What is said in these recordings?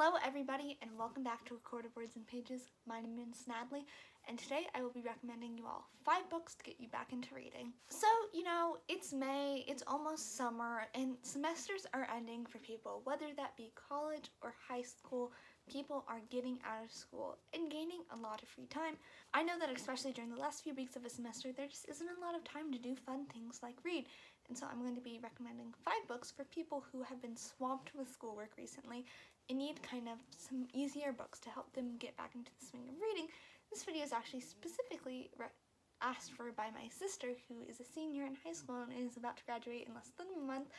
Hello everybody and welcome back to A Court of Words and Pages. My name is Natalie and today I will be recommending you all 5 books to get you back into reading. So, it's May, it's almost summer, and semesters are ending for people, whether that be college or high school. People are getting out of school and gaining a lot of free time. I know that especially during the last few weeks of a semester, there just isn't a lot of time to do fun things like read. And so I'm going to be recommending 5 books for people who have been swamped with schoolwork recently and need kind of some easier books to help them get back into the swing of reading. This video is actually specifically asked for by my sister, who is a senior in high school and is about to graduate in less than a month.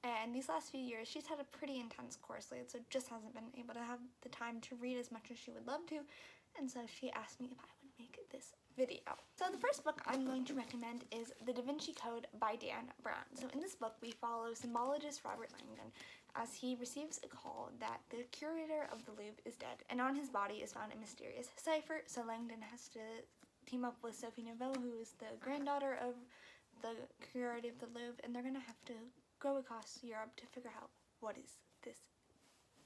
And these last few years, she's had a pretty intense course load, so just hasn't been able to have the time to read as much as she would love to. And so she asked me if I would make this video. So the first book I'm going to recommend is The Da Vinci Code by Dan Brown. So in this book, we follow symbologist Robert Langdon as he receives a call that the curator of the Louvre is dead, and on his body is found a mysterious cipher. So Langdon has to team up with Sophie Neveu, who is the granddaughter of the curator of the Louvre, and they're going to have to go across Europe to figure out what is this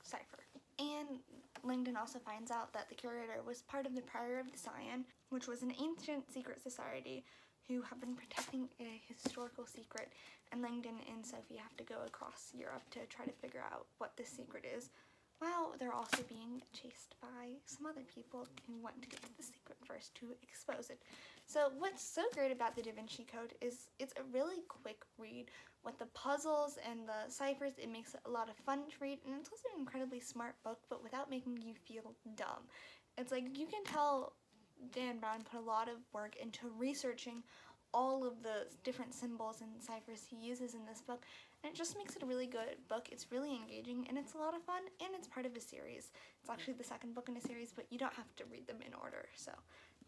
cipher. And Langdon also finds out that the curator was part of the Prior of the Scion, which was an ancient secret society who have been protecting a historical secret, and Langdon and Sophie have to go across Europe to try to figure out what this secret is, while they're also being chased by some other people who want to get to the secret first to expose it. So what's so great about the Da Vinci Code is it's a really quick read. With the puzzles and the ciphers, it makes it a lot of fun to read, and it's also an incredibly smart book, but without making you feel dumb. It's like you can tell Dan Brown put a lot of work into researching all of the different symbols and ciphers he uses in this book, and it just makes it a really good book. It's really engaging, and it's a lot of fun, and it's part of a series. It's actually the second book in a series, but you don't have to read them in order. So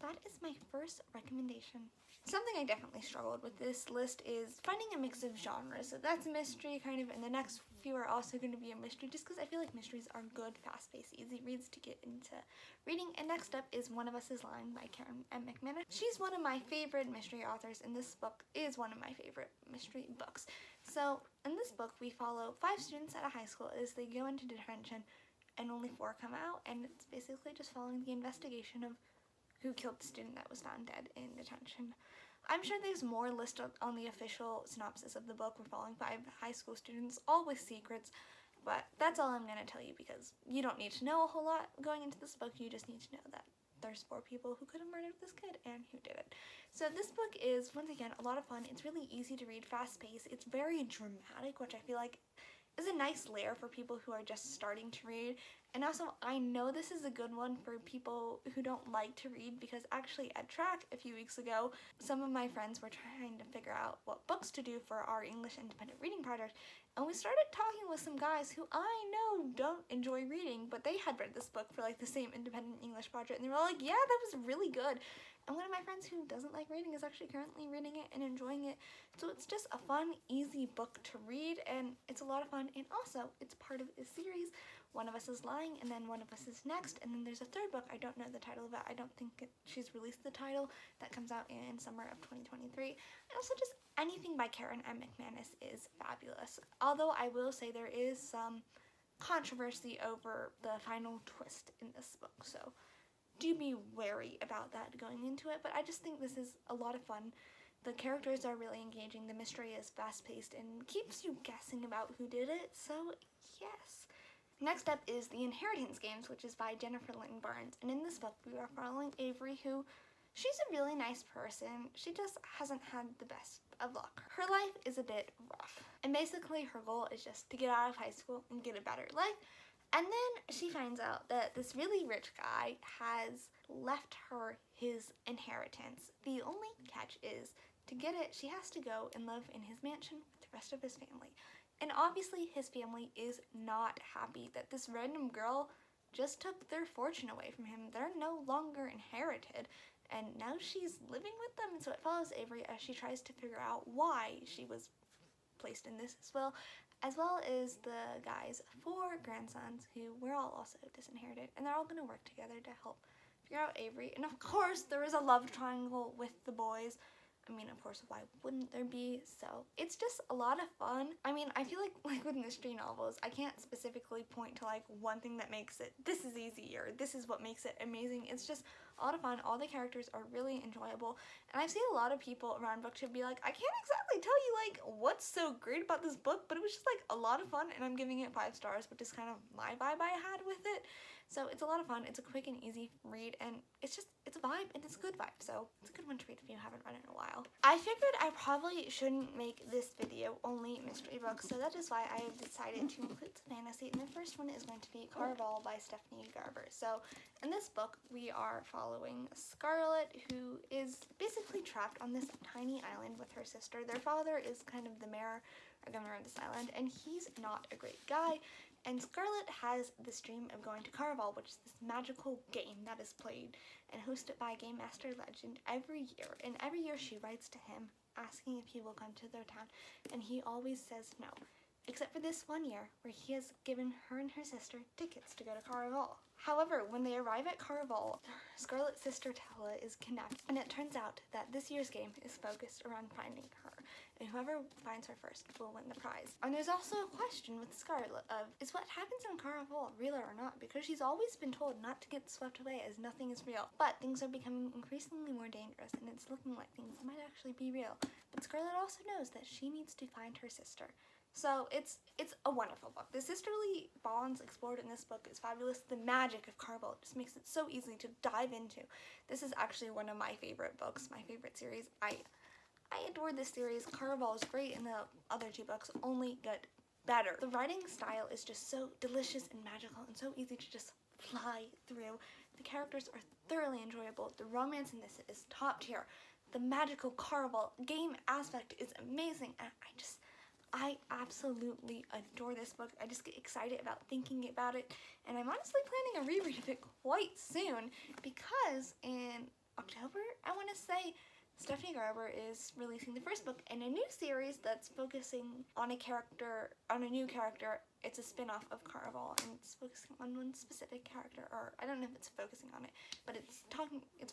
that is my first recommendation. Something I definitely struggled with this list is finding a mix of genres. So that's mystery kind of, and the next few are also going to be a mystery, just because I feel like mysteries are good, fast-paced, easy reads to get into reading. And next up is One of Us is Lying by Karen McManus. She's one of my favorite mystery authors, and this book is one of my favorite mystery books. So in this book, we follow 5 students at a high school as they go into detention, and only 4 come out, and it's basically just following the investigation of who killed the student that was found dead in detention. I'm sure there's more listed on the official synopsis of the book. We're following 5 high school students, all with secrets, but that's all I'm going to tell you because you don't need to know a whole lot going into this book. You just need to know that there's 4 people who could have murdered this kid and who did it. So this book is, once again, a lot of fun. It's really easy to read, fast-paced. It's very dramatic, which I feel like is a nice layer for people who are just starting to read. And also, I know this is a good one for people who don't like to read, because actually at track a few weeks ago, some of my friends were trying to figure out what books to do for our English independent reading project, and we started talking with some guys who I know don't enjoy reading, but they had read this book for like the same independent English project, and they were all like, yeah, that was really good. And one of my friends who doesn't like reading is actually currently reading it and enjoying it. So it's just a fun, easy book to read, and it's a lot of fun. And also, it's part of a series. One of Us is Lying, and then One of Us is Next. And then there's a 3rd book. I don't know the title of it. I don't think she's released the title. That comes out in summer of 2023. And also just anything by Karen McManus is fabulous. Although I will say there is some controversy over the final twist in this book. So do be wary about that going into it, but I just think this is a lot of fun. The characters are really engaging, the mystery is fast-paced, and keeps you guessing about who did it, so yes. Next up is The Inheritance Games, which is by Jennifer Lynn Barnes, and in this book we are following Avery, who, she's a really nice person, she just hasn't had the best of luck. Her life is a bit rough, and basically her goal is just to get out of high school and get a better life. And then she finds out that this really rich guy has left her his inheritance. The only catch is, to get it, she has to go and live in his mansion with the rest of his family. And obviously his family is not happy that this random girl just took their fortune away from him. They're no longer inherited, and now she's living with them. And so it follows Avery as she tries to figure out why she was placed in this will, as well as the guy's 4 grandsons who were all also disinherited, and they're all going to work together to help figure out Avery. And of course there is a love triangle with the boys. I mean, of course, why wouldn't there be? So it's just a lot of fun. I mean, I feel like with mystery novels, I can't specifically point to like one thing that makes it, this is easy, or this is what makes it amazing. It's just a lot of fun. All the characters are really enjoyable, and I've seen a lot of people around booktube be like, I can't exactly tell you like what's so great about this book, but it was just like a lot of fun, and I'm giving it 5 stars, which is kind of my vibe I had with it. So it's a lot of fun. It's a quick and easy read, and it's a vibe, and it's a good vibe. So it's a good one to read if you haven't read it in a while. I figured I probably shouldn't make this video only mystery books, so that is why I have decided to include some fantasy. And the first one is going to be Caraval by Stephanie Garber. So in this book, we are following Scarlett, who is basically trapped on this tiny island with her sister. Their father is kind of the mayor or governor of this island, and he's not a great guy. And Scarlett has this dream of going to Carnival, which is this magical game that is played and hosted by Game Master Legend every year. And every year she writes to him asking if he will come to their town, and he always says no. Except for this one year where he has given her and her sister tickets to go to Carnival. However, when they arrive at Carnival, Scarlett's sister Tella is kidnapped, and it turns out that this year's game is focused around finding her, and whoever finds her first will win the prize. And there's also a question with Scarlett of, is what happens in Carnival real or not? Because she's always been told not to get swept away as nothing is real. But things are becoming increasingly more dangerous, and it's looking like things might actually be real. But Scarlett also knows that she needs to find her sister. So it's a wonderful book. The sisterly bonds explored in this book is fabulous. The magic of Carnival just makes it so easy to dive into. This is actually one of my favorite books, my favorite series. I adore this series. Carnival is great, and the other 2 books only get better. The writing style is just so delicious and magical and so easy to just fly through. The characters are thoroughly enjoyable. The romance in this is top tier. The magical Carnival game aspect is amazing, and I absolutely adore this book. I just get excited about thinking about it, and I'm honestly planning a reread of it quite soon because in October, I want to say, Stephanie Garber is releasing the first book in a new series that's focusing on a new character. It's a spin-off of Carnival, and it's focusing on one specific character, or I don't know if it's focusing on it, but it's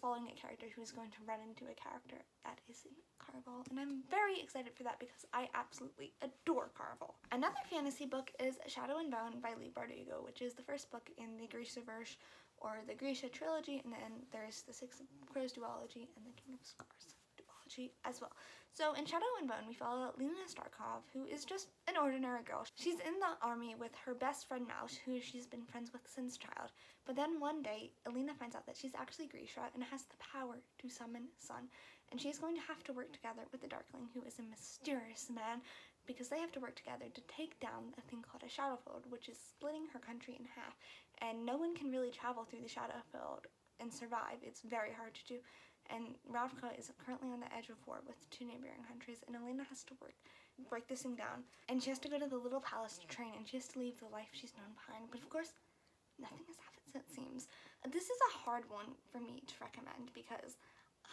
following a character who is going to run into a character that is in Carnival, and I'm very excited for that because I absolutely adore Carnival. Another fantasy book is Shadow and Bone by Leigh Bardugo, which is the first book in the Grishaverse, or the Grisha trilogy, and then there's the Six of Crows duology and the King of Scars duology as well. So in Shadow and Bone, we follow Lena Starkov, who is just an ordinary girl. She's in the army with her best friend Mouse, who she's been friends with since child. But then one day, Elena finds out that she's actually Grisha and has the power to summon sun. And she's going to have to work together with the Darkling, who is a mysterious man, because they have to work together to take down a thing called a Shadowfield, which is splitting her country in half. And no one can really travel through the Shadowfield and survive. It's very hard to do. And Ravka is currently on the edge of war with 2 neighboring countries, and Elena has to break this thing down. And she has to go to the little palace to train, and she has to leave the life she's known behind. But of course, nothing has happened, it seems. This is a hard one for me to recommend because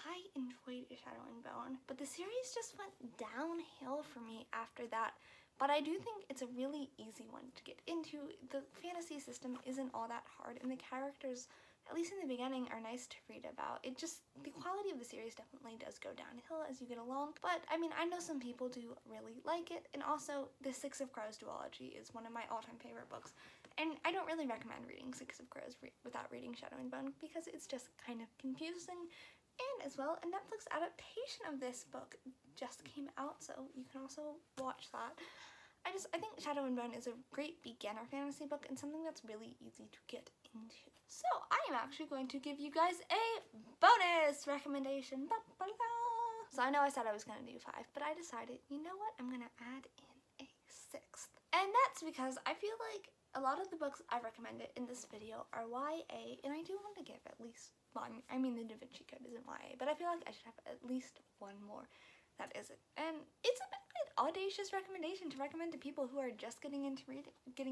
I enjoyed Shadow and Bone, but the series just went downhill for me after that. But I do think it's a really easy one to get into. The fantasy system isn't all that hard, and the characters, at least in the beginning, are nice to read about. The quality of the series definitely does go downhill as you get along, but I mean, I know some people do really like it, and also the Six of Crows duology is one of my all-time favorite books, and I don't really recommend reading Six of Crows without reading Shadow and Bone because it's just kind of confusing. And as well, a Netflix adaptation of this book just came out, so you can also watch that. I think Shadow and Bone is a great beginner fantasy book and something that's really easy to get into. So I am actually going to give you guys a bonus recommendation. So I know I said I was going to do 5, but I decided, you know what, I'm going to add in a 6th. And that's because I feel like a lot of the books I recommended in this video are YA, and I do want to give at least, I mean the Da Vinci Code isn't YA, but I feel like I should have at least one more that isn't. And it's a bit of an audacious recommendation to recommend to people who are just getting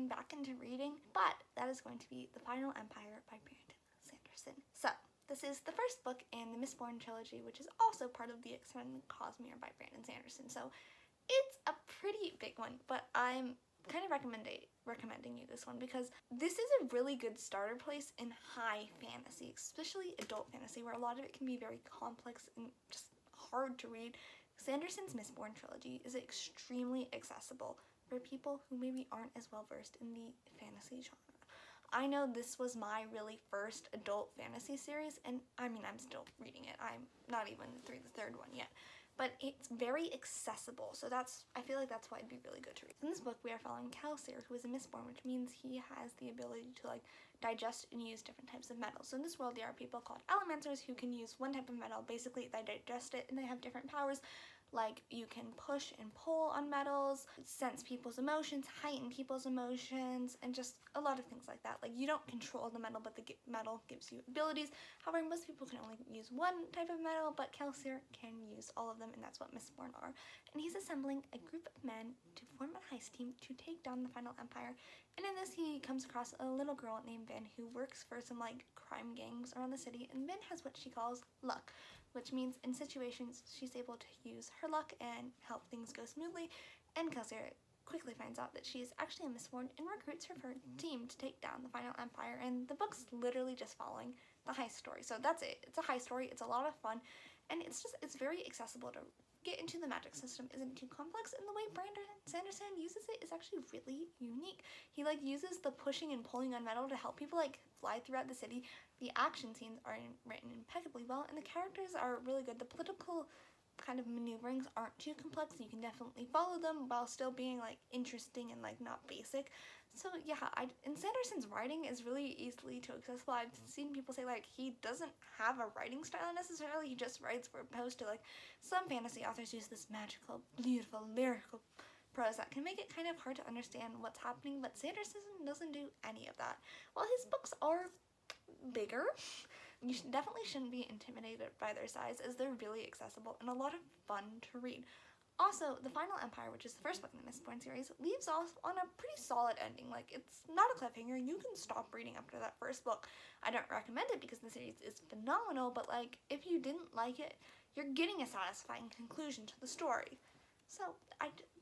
back into reading, but that is going to be The Final Empire by Brandon Sanderson. So this is the first book in the Mistborn trilogy, which is also part of the Extended Cosmere by Brandon Sanderson. So it's a pretty big one, but I'm kind of recommending you this one because this is a really good starter place in high fantasy, especially adult fantasy, where a lot of it can be very complex and just hard to read, Sanderson's Mistborn trilogy is extremely accessible for people who maybe aren't as well versed in the fantasy genre. I know this was my really first adult fantasy series, and I mean, I'm still reading it. I'm not even through the third one yet. But it's very accessible, so I feel like that's why it'd be really good to read. In this book, we are following Calcier, who is a Mistborn, which means he has the ability to digest and use different types of metals. So in this world, there are people called Allomancers who can use one type of metal. Basically, they digest it, and they have different powers. Like, you can push and pull on metals, sense people's emotions, heighten people's emotions, and just a lot of things like that. Like, you don't control the metal, but the metal gives you abilities. However, most people can only use one type of metal, but Calcier can use all of them, and that's what Mistborn are. And he's assembling a group of men to form a heist team to take down the Final Empire. And in this, he comes across a little girl named Vin who works for some, crime gangs around the city, and Vin has what she calls luck, which means in situations she's able to use her luck and help things go smoothly. And Calcier quickly finds out that she is actually a Mistborn and recruits her for a team to take down the Final Empire. And the book's literally just following the heist story. So that's it. It's a heist story. It's a lot of fun, and it's very accessible to get into. The magic system isn't too complex, and the way Brandon Sanderson uses it is actually really unique. He uses the pushing and pulling on metal to help people fly throughout the city. The action scenes are written impeccably well, and the characters are really good. The political kind of maneuverings aren't too complex. You can definitely follow them while still being interesting and not basic. So yeah, and Sanderson's writing is really easily too accessible. I've seen people say he doesn't have a writing style necessarily. He just writes, for opposed to some fantasy authors use this magical, beautiful, lyrical prose that can make it kind of hard to understand what's happening. But Sanderson doesn't do any of that. While his books are bigger, you definitely shouldn't be intimidated by their size, as they're really accessible and a lot of fun to read. Also, The Final Empire, which is the first book in the Mistborn series, leaves off on a pretty solid ending. It's not a cliffhanger. You can stop reading after that first book. I don't recommend it because the series is phenomenal, but if you didn't like it, you're getting a satisfying conclusion to the story. So,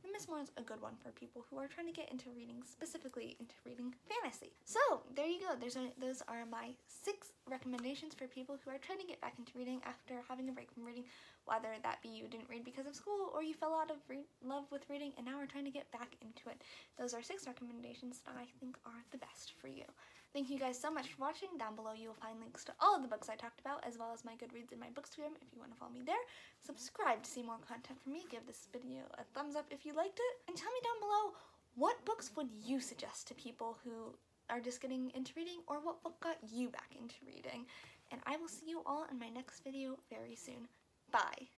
the Mistborn's a good one for people who are trying to get into reading, specifically into reading fantasy. So, there you go. Those are my 6 recommendations for people who are trying to get back into reading after having a break from reading, whether that be you didn't read because of school or you fell out of love with reading and now are trying to get back into it. Those are 6 recommendations that I think are the best for you. Thank you guys so much for watching. Down below you will find links to all of the books I talked about, as well as my Goodreads and my Bookstagram if you want to follow me there. Subscribe to see more content from me. Give this video a thumbs up if you liked it. And tell me down below, what books would you suggest to people who are just getting into reading, or what book got you back into reading? And I will see you all in my next video very soon. Bye!